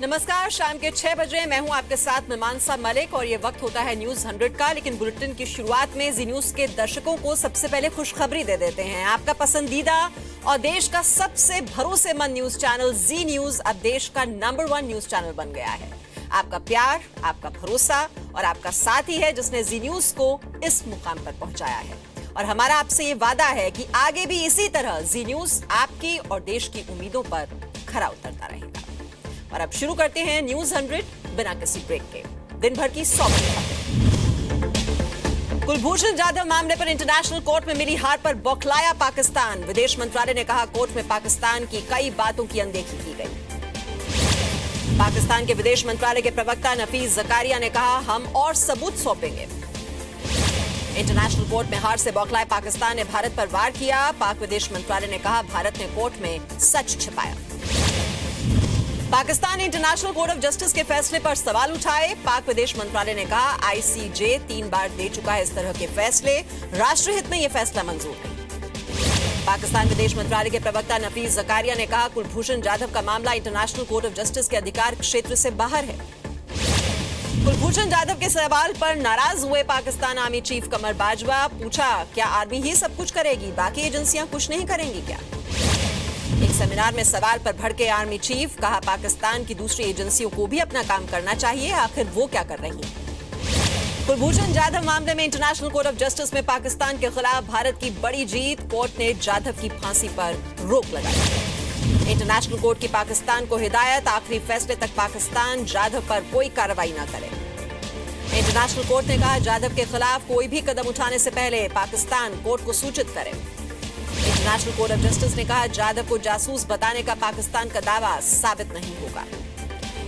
नमस्कार, शाम के 6 बजे मैं हूं आपके साथ मीमांसा मलिक और ये वक्त होता है न्यूज 100 का। लेकिन बुलेटिन की शुरुआत में जी न्यूज के दर्शकों को सबसे पहले खुशखबरी दे देते हैं। आपका पसंदीदा और देश का सबसे भरोसेमंद न्यूज चैनल जी न्यूज अब देश का नंबर 1 न्यूज चैनल बन गया है। आपका प्यार, आपका भरोसा और आपका साथ ही है जिसने जी न्यूज को इस मुकाम पर पहुंचाया है। और हमारा आपसे ये वादा है कि आगे भी इसी तरह जी न्यूज आपकी और देश की उम्मीदों पर खरा उतरता रहेगा। और अब शुरू करते हैं न्यूज 100 बिना किसी ब्रेक के दिन भर की 100 खबरें। कुलभूषण जाधव मामले पर इंटरनेशनल कोर्ट में मिली हार पर बौखलाया पाकिस्तान। विदेश मंत्रालय ने कहा कोर्ट में पाकिस्तान की कई बातों की अनदेखी की गई। पाकिस्तान के विदेश मंत्रालय के प्रवक्ता नफीस जकारिया ने कहा हम और सबूत सौंपेंगे। इंटरनेशनल कोर्ट में हार से बौखलाए पाकिस्तान ने भारत पर वार किया। पाक विदेश मंत्रालय ने कहा भारत ने कोर्ट में सच छिपाया। पाकिस्तान ने इंटरनेशनल कोर्ट ऑफ जस्टिस के फैसले पर सवाल उठाए। पाक विदेश मंत्रालय ने कहा आईसीजे 3 बार दे चुका है इस तरह के फैसले, राष्ट्रहित में यह फैसला मंजूर नहीं। पाकिस्तान विदेश मंत्रालय के प्रवक्ता नफीस जकारिया ने कहा कुलभूषण जाधव का मामला इंटरनेशनल कोर्ट ऑफ जस्टिस के अधिकार क्षेत्र से बाहर है। कुलभूषण जाधव के सवाल पर नाराज हुए पाकिस्तान आर्मी चीफ कमर बाजवा। पूछा क्या आर्मी ही सब कुछ करेगी, बाकी एजेंसियां कुछ नहीं करेंगी क्या? एक सेमिनार में सवाल पर भड़के आर्मी चीफ। कहा पाकिस्तान की दूसरी एजेंसियों को भी अपना काम करना चाहिए, आखिर वो क्या कर रही हैं? कुलभूषण जाधव मामले में इंटरनेशनल कोर्ट ऑफ जस्टिस में पाकिस्तान के खिलाफ भारत की बड़ी जीत। कोर्ट ने जाधव की फांसी पर रोक लगाई। इंटरनेशनल कोर्ट की पाकिस्तान को हिदायत, आखिरी फैसले तक पाकिस्तान जाधव पर कोई कार्रवाई न करे। इंटरनेशनल कोर्ट ने कहा जाधव के खिलाफ कोई भी कदम उठाने से पहले पाकिस्तान कोर्ट को सूचित करे। इंटरनेशनल कोर्ट ऑफ जस्टिस ने कहा जाधव को जासूस बताने का पाकिस्तान का दावा साबित नहीं होगा।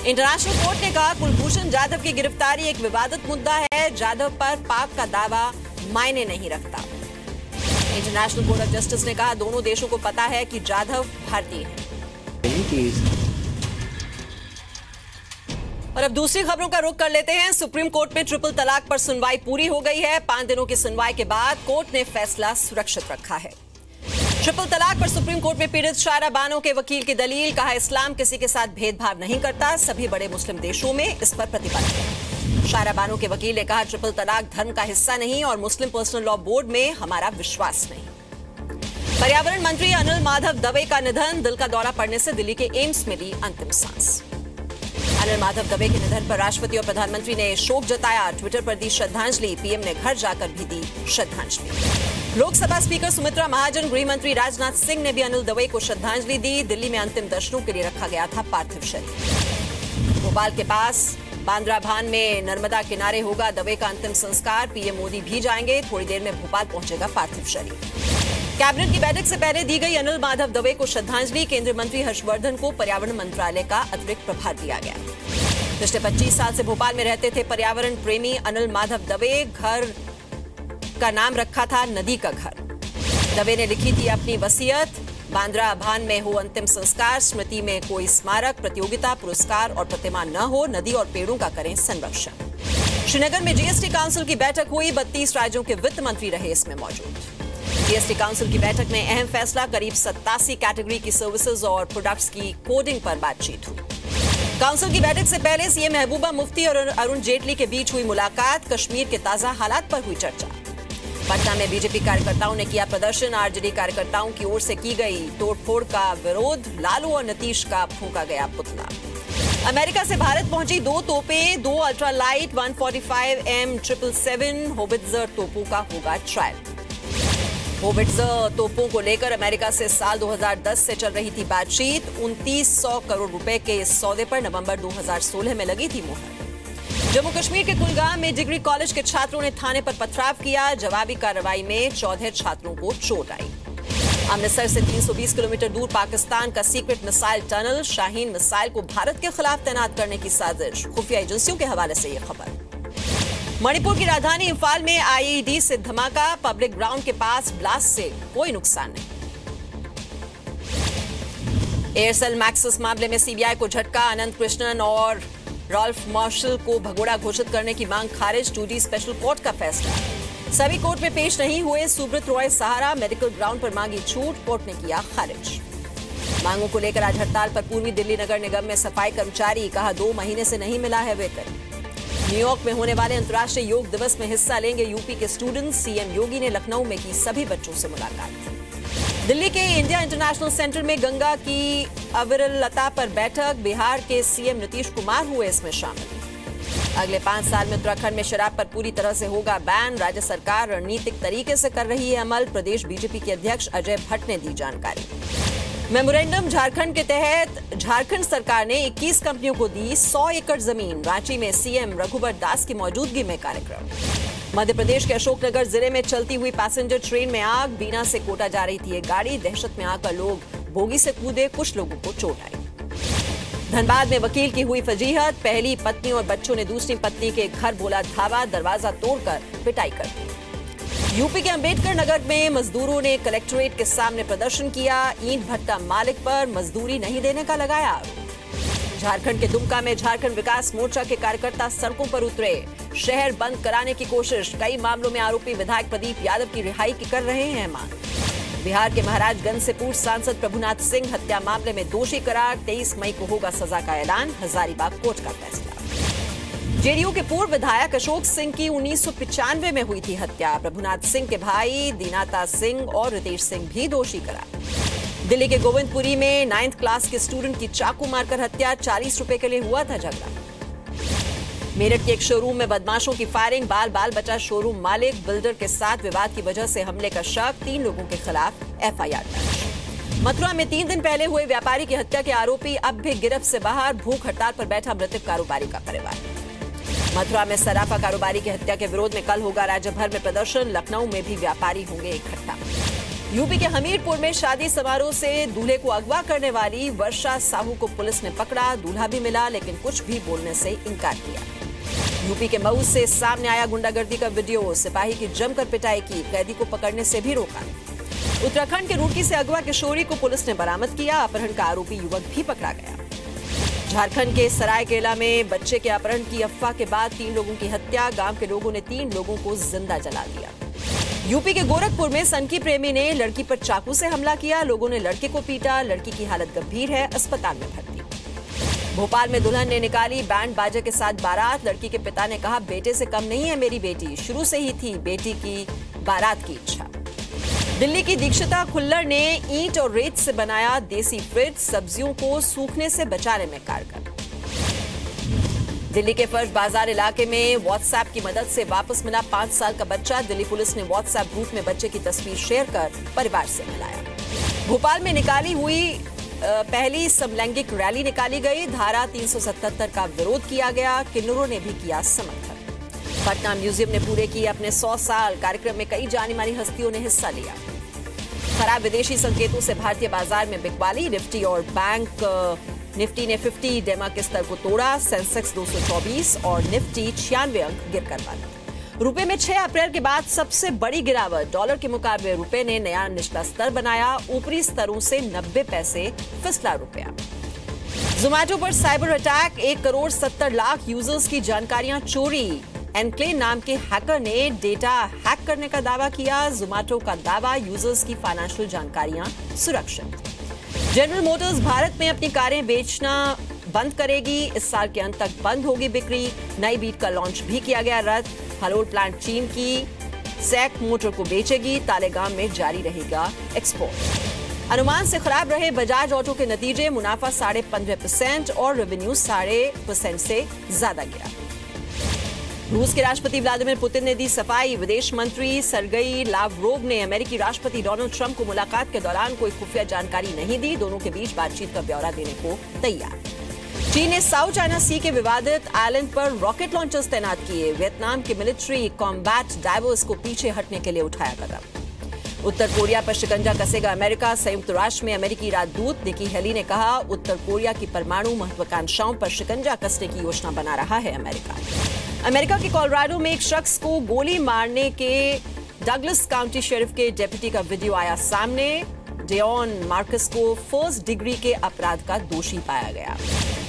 इंटरनेशनल कोर्ट ने कहा कुलभूषण जाधव की गिरफ्तारी एक विवादित मुद्दा है, जाधव पर पाक का दावा मायने नहीं रखता। इंटरनेशनल कोर्ट ऑफ जस्टिस ने कहा दोनों देशों को पता है कि जाधव भारतीय है। और अब दूसरी खबरों का रुख कर लेते हैं। सुप्रीम कोर्ट में ट्रिपल तलाक पर सुनवाई पूरी हो गई है। 5 दिनों की सुनवाई के बाद कोर्ट ने फैसला सुरक्षित रखा है। ट्रिपल तलाक पर सुप्रीम कोर्ट में पीड़ित शायरा बानो के वकील की दलील। कहा इस्लाम किसी के साथ भेदभाव नहीं करता, सभी बड़े मुस्लिम देशों में इस पर प्रतिबंध है। शायरा बानो के वकील ने कहा ट्रिपल तलाक धर्म का हिस्सा नहीं और मुस्लिम पर्सनल लॉ बोर्ड में हमारा विश्वास नहीं। पर्यावरण मंत्री अनिल माधव दवे का निधन। दिल का दौरा पड़ने से दिल्ली के एम्स में ली अंतिम सांस। अनिल माधव दवे के निधन पर राष्ट्रपति और प्रधानमंत्री ने शोक जताया। ट्विटर पर दी श्रद्धांजलि, पीएम ने घर जाकर भी दी श्रद्धांजलि। लोकसभा स्पीकर सुमित्रा महाजन, गृह मंत्री राजनाथ सिंह ने भी अनिल दवे को श्रद्धांजलि दी। दिल्ली में अंतिम दर्शनों के लिए रखा गया था पार्थिव शरीर। भोपाल के पास बांद्रा भान में नर्मदा किनारे होगा दवे का अंतिम संस्कार। पीएम मोदी भी जाएंगे। थोड़ी देर में भोपाल पहुंचेगा पार्थिव शरीर। कैबिनेट की बैठक से पहले दी गई अनिल माधव दवे को श्रद्धांजलि। केंद्रीय मंत्री हर्षवर्धन को पर्यावरण मंत्रालय का अतिरिक्त प्रभार दिया गया। पिछले 25 साल से भोपाल में रहते थे पर्यावरण प्रेमी अनिल माधव दवे। घर का नाम रखा था नदी का घर। दवे ने लिखी थी अपनी वसीयत, बांद्रा भान में हो अंतिम संस्कार, स्मृति में कोई स्मारक, प्रतियोगिता, पुरस्कार और प्रतिमा न हो, नदी और पेड़ों का करें संरक्षण। श्रीनगर में जीएसटी काउंसिल की बैठक हुई। 32 राज्यों के वित्त मंत्री रहे इसमें मौजूद। जीएसटी काउंसिल की बैठक में अहम फैसला, करीब 87 कैटेगरी की सर्विसेज और प्रोडक्ट्स की कोडिंग पर बातचीत हुई। काउंसिल की बैठक से पहले सीएम महबूबा मुफ्ती और अरुण जेटली के बीच हुई मुलाकात। कश्मीर के ताजा हालात पर हुई चर्चा। पटना में बीजेपी कार्यकर्ताओं ने किया प्रदर्शन। आरजेडी कार्यकर्ताओं की ओर से की गई तोड़फोड़ का विरोध। लालू और नीतीश का फूंका गया पुतला। अमेरिका से भारत पहुंची 2 तोपें, 2 अल्ट्रालाइट 145M 777 होवित्जर तोपों का होगा ट्रायल। होवित्जर तोपों को लेकर अमेरिका से साल 2010 से चल रही थी बातचीत। 2900 करोड़ रुपए के इस सौदे पर नवंबर 2016 में लगी थी मुहर। जम्मू कश्मीर के कुलगाम में डिग्री कॉलेज के छात्रों ने थाने पर पथराव किया। जवाबी कार्रवाई में 14 छात्रों को चोट आई। अमृतसर से 320 किलोमीटर दूर पाकिस्तान का secret missile tunnel. Shaheen missile को भारत के खिलाफ तैनात करने की साजिश। खुफिया एजेंसियों के हवाले से यह खबर। मणिपुर की राजधानी इंफाल में आईईडी से धमाका। पब्लिक ग्राउंड के पास ब्लास्ट से कोई नुकसान नहीं। एयरसेल मैक्सिस मामले में सीबीआई को झटका। अनंत कृष्णन और रॉल्फ मार्शल को भगोड़ा घोषित करने की मांग खारिज। 2D स्पेशल कोर्ट का फैसला। सभी कोर्ट में पेश नहीं हुए सुब्रत रॉय सहारा। मेडिकल ग्राउंड पर मांगी छूट, कोर्ट ने किया खारिज। मांगों को लेकर आज हड़ताल पर पूर्वी दिल्ली नगर निगम में सफाई कर्मचारी, कहा 2 महीने से नहीं मिला है वेतन। न्यूयॉर्क में होने वाले अंतर्राष्ट्रीय योग दिवस में हिस्सा लेंगे यूपी के स्टूडेंट, सीएम योगी ने लखनऊ में की सभी बच्चों से मुलाकात। दिल्ली के इंडिया इंटरनेशनल सेंटर में गंगा की अविरलता पर बैठक, बिहार के सीएम नीतीश कुमार हुए इसमें शामिल। अगले 5 साल में उत्तराखंड में शराब पर पूरी तरह से होगा बैन, राज्य सरकार रणनीतिक तरीके से कर रही है अमल, प्रदेश बीजेपी के अध्यक्ष अजय भट्ट ने दी जानकारी। मेमोरेंडम झारखंड के तहत झारखंड सरकार ने 21 कंपनियों को दी 100 एकड़ जमीन, रांची में सीएम रघुबर दास की मौजूदगी में कार्यक्रम। मध्य प्रदेश के अशोकनगर जिले में चलती हुई पैसेंजर ट्रेन में आग, बीना से कोटा जा रही थी एक गाड़ी, दहशत में आकर लोग बोगी से कूदे, कुछ लोगों को चोट आई। धनबाद में वकील की हुई फजीहत, पहली पत्नी और बच्चों ने दूसरी पत्नी के घर बोला धावा, दरवाजा तोड़कर पिटाई कर दी। यूपी के अंबेडकर नगर में मजदूरों ने कलेक्ट्रेट के सामने प्रदर्शन किया, ईंट भट्टा मालिक पर मजदूरी नहीं देने का लगाया आरोप। झारखंड के दुमका में झारखंड विकास मोर्चा के कार्यकर्ता सड़कों पर उतरे, शहर बंद कराने की कोशिश, कई मामलों में आरोपी विधायक प्रदीप यादव की रिहाई की कर रहे हैं मांग। बिहार के महाराजगंज से पूर्व सांसद प्रभुनाथ सिंह हत्या मामले में दोषी करार, 23 मई को होगा सजा का ऐलान, हजारीबाग कोर्ट का फैसला। जेडीयू के पूर्व विधायक अशोक सिंह की 1995 में हुई थी हत्या, प्रभुनाथ सिंह के भाई दीनाता सिंह और रितेश सिंह भी दोषी करार। दिल्ली के गोविंदपुरी में 9th क्लास के स्टूडेंट की चाकू मारकर हत्या, 40 रुपए के लिए हुआ था झगड़ा। मेरठ के एक शोरूम में बदमाशों की फायरिंग, बाल बाल बचा शोरूम मालिक, बिल्डर के साथ विवाद की वजह से हमले का शक, 3 लोगों के खिलाफ एफआईआर दर्ज। मथुरा में 3 दिन पहले हुए व्यापारी की हत्या के आरोपी अब भी गिरफ्त से बाहर, भूख हड़ताल पर बैठा मृतक कारोबारी का परिवार। मथुरा में सराफा कारोबारी की हत्या के विरोध में कल होगा राज्य भर में प्रदर्शन, लखनऊ में भी व्यापारी होंगे इकट्ठा। यूपी के हमीरपुर में शादी समारोह से दूल्हे को अगवा करने वाली वर्षा साहू को पुलिस ने पकड़ा, दूल्हा भी मिला लेकिन कुछ भी बोलने से इनकार किया। यूपी के मऊ से सामने आया गुंडागर्दी का वीडियो, सिपाही की जमकर पिटाई की, कैदी को पकड़ने से भी रोका। उत्तराखंड के रुड़की से अगवा किशोरी को पुलिस ने बरामद किया, अपहरण का आरोपी युवक भी पकड़ा गया। झारखंड के सरायकेला में बच्चे के अपहरण की अफवाह के बाद 3 लोगों की हत्या, गांव के लोगों ने 3 लोगों को जिंदा जला दिया। यूपी के गोरखपुर में सनकी प्रेमी ने लड़की पर चाकू से हमला किया, लोगों ने लड़के को पीटा, लड़की की हालत गंभीर है, अस्पताल में भर्ती। भोपाल में दुल्हन ने निकाली बैंड बाजे के साथ बारात, लड़की के पिता ने कहा बेटे से कम नहीं है मेरी बेटी, शुरू से ही थी बेटी की बारात की इच्छा। दिल्ली की दीक्षिता खुल्लर ने ईंट और रेत से बनाया देसी फ्रिज, सब्जियों को सूखने से बचाने में कारगर। दिल्ली के फर्श बाजार इलाके में व्हाट्सएप की मदद से वापस मिला 5 साल का बच्चा, दिल्ली पुलिस ने व्हाट्सएप ग्रुप में बच्चे की तस्वीर शेयर कर परिवार से मिलाया। भोपाल में निकाली हुई पहली समलैंगिक रैली निकाली गई, धारा 377 का विरोध किया गया, किन्नरों ने भी किया समर्थन। पटना म्यूजियम ने पूरे किए अपने 100 साल, कार्यक्रम में कई जानी मानी हस्तियों ने हिस्सा लिया। खराब विदेशी संकेतों से भारतीय बाजार में बिकवाली, निफ्टी और बैंक निफ्टी ने 50 डेमा के स्तर को तोड़ा, सेंसेक्स 224 और निफ्टी 96 अंक गिरकर बंद। रुपए में 6 अप्रैल के बाद सबसे बड़ी गिरावट, डॉलर के मुकाबले रुपए ने नया निचला स्तर बनाया, ऊपरी स्तरों से 90 पैसे फिसला रुपया। जोमैटो पर cyber attack, 1 crore 70 lakh users की जानकारियां चोरी, एनक्लेव नाम के हैकर ने डेटा हैक करने का दावा किया, जोमैटो का दावा यूजर्स की फाइनेंशियल जानकारियां सुरक्षित। जनरल मोटर्स भारत में अपनी कारें बेचना बंद करेगी, इस साल के अंत तक बंद होगी बिक्री, नई बीट का लॉन्च भी किया गया रद्द, हलोल प्लांट चीन की सैक मोटर को बेचेगी, तालेगाम में जारी रहेगा एक्सपोर्ट। अनुमान से खराब रहे बजाज ऑटो के नतीजे, मुनाफा 15.5% और रेवेन्यू 0.5% से ज्यादा गिरा। रूस के राष्ट्रपति व्लादिमीर पुतिन ने दी सफाई, विदेश मंत्री सरगई लावरोव ने अमेरिकी राष्ट्रपति डोनाल्ड ट्रंप को मुलाकात के दौरान कोई खुफिया जानकारी नहीं दी, दोनों के बीच बातचीत का ब्यौरा देने को तैयार। चीन ने साउथ चाइना सी के विवादित आइलैंड पर रॉकेट लॉन्चर्स तैनात किए, वियतनाम के मिलिट्री कॉम्बैट डाइवर्स को पीछे हटने के लिए उठाया कदम। उत्तर कोरिया पर शिकंजा कसेगा अमेरिका, संयुक्त राष्ट्र में अमेरिकी राजदूत निकी हेली ने कहा उत्तर कोरिया की परमाणु महत्वाकांक्षाओं पर शिकंजा कसने की योजना बना रहा है अमेरिका। अमेरिका के कोलोराडो में एक शख्स को गोली मारने के डगलस काउंटी शेरिफ के डेप्यूटी का वीडियो आया सामने, डेओन मार्कस को फर्स्ट डिग्री के अपराध का दोषी पाया गया।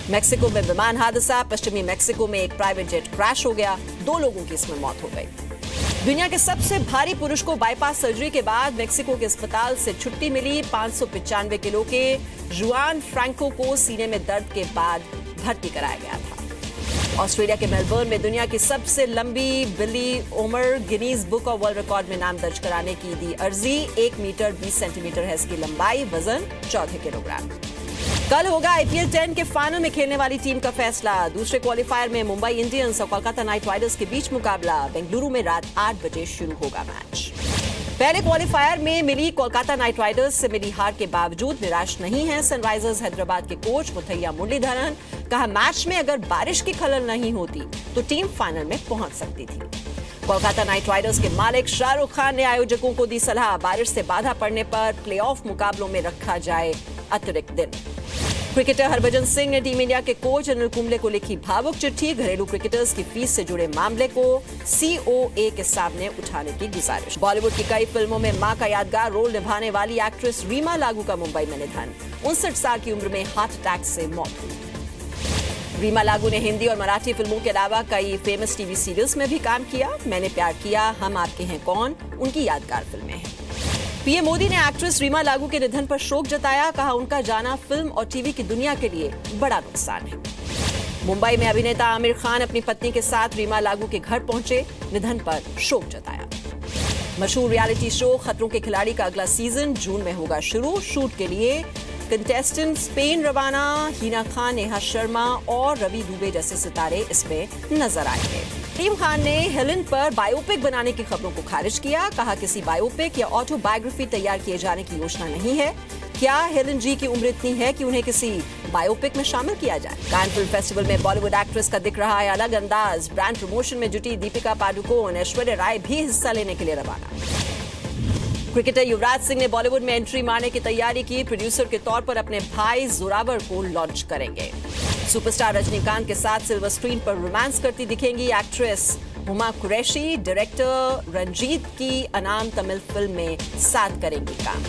मेक्सिको में विमान हादसा, पश्चिमी मेक्सिको में एक प्राइवेट जेट क्रैश हो गया, 2 लोगों की इसमें मौत हो गई। दुनिया के सबसे भारी पुरुष को बाईपास सर्जरी के बाद मेक्सिको के अस्पताल से छुट्टी मिली। 595 किलो के जुआन फ्रैंको को सीने में दर्द के बाद भर्ती कराया गया था। ऑस्ट्रेलिया के मेलबर्न में दुनिया की सबसे लंबी बिली Omar Guinness book of world record में नाम दर्ज कराने की दी अर्जी। 1 मीटर 20 सेंटीमीटर है इसकी लंबाई, वजन 14 किलोग्राम। कल होगा IPL 10 के फाइनल में खेलने वाली टीम का फैसला। दूसरे क्वालिफायर में मुंबई इंडियंस और कोलकाता नाइट राइडर्स के बीच मुकाबला। बेंगलुरु में रात 8 बजे शुरू होगा मैच। पहले क्वालिफायर में मिली कोलकाता नाइट राइडर्स से मिली हार के बावजूद निराश नहीं है सनराइजर्स हैदराबाद के कोच मुथैया मुरलीधरन। कहा, मैच में अगर बारिश की खलल नहीं होती तो टीम फाइनल में पहुंच सकती थी। कोलकाता नाइट राइडर्स के मालिक शाहरुख खान ने आयोजकों को दी सलाह, बारिश से बाधा पड़ने पर प्लेऑफ मुकाबलों में रखा जाए अतिरिक्त दिन। क्रिकेटर हरभजन सिंह ने टीम इंडिया के कोच अनिल कुंबले को लिखी भावुक चिट्ठी। घरेलू क्रिकेटर्स की फीस से जुड़े मामले को COA के सामने उठाने की गुजारिश। बॉलीवुड की कई फिल्मों में मां का यादगार रोल निभाने वाली एक्ट्रेस रीमा लागू का मुंबई में निधन। 59 साल की उम्र में हार्ट अटैक से मौत हुई। रीमा लागू ने हिंदी और मराठी फिल्मों के अलावा कई फेमस टीवी सीरियल्स में भी काम किया। मैंने प्यार किया, हम आपके हैं कौन उनकी यादगार फिल्में हैं। पीएम मोदी ने एक्ट्रेस रीमा लागू के निधन पर शोक जताया। कहा, उनका जाना फिल्म और टीवी की दुनिया के लिए बड़ा नुकसान है। मुंबई में अभिनेता आमिर खान अपनी पत्नी के साथ रीमा लागू के घर पहुंचे, निधन पर शोक जताया। मशहूर रियलिटी शो खतरों के खिलाड़ी का अगला सीजन जून में होगा शुरू। शूट के लिए कंटेस्टेंट स्पेन रवाना। हिना खान, नेहा शर्मा और रवि दुबे जैसे सितारे इसमें नजर आएंगे। टीम खान ने हेलेन पर बायोपिक बनाने की खबरों को खारिज किया। कहा, किसी बायोपिक या ऑटोबायोग्राफी तैयार किए जाने की योजना नहीं है। क्या हेलेन जी की उम्र इतनी है कि उन्हें किसी बायोपिक में शामिल किया जाए? कान फिल्म फेस्टिवल में बॉलीवुड एक्ट्रेस का दिख रहा है अलग अंदाज। ब्रांड प्रमोशन में जुटी दीपिका पादुकोण, ऐश्वर्या राय भी हिस्सा लेने के लिए रवाना। क्रिकेटर युवराज सिंह ने बॉलीवुड में एंट्री मारने की तैयारी की। प्रोड्यूसर के तौर पर अपने भाई जोरावर को लॉन्च करेंगे। सुपरस्टार रजनीकांत के साथ सिल्वर स्क्रीन पर रोमांस करती दिखेंगी एक्ट्रेस हुमा कुरैशी। डायरेक्टर रंजीत की अनाम तमिल फिल्म में साथ करेंगी काम।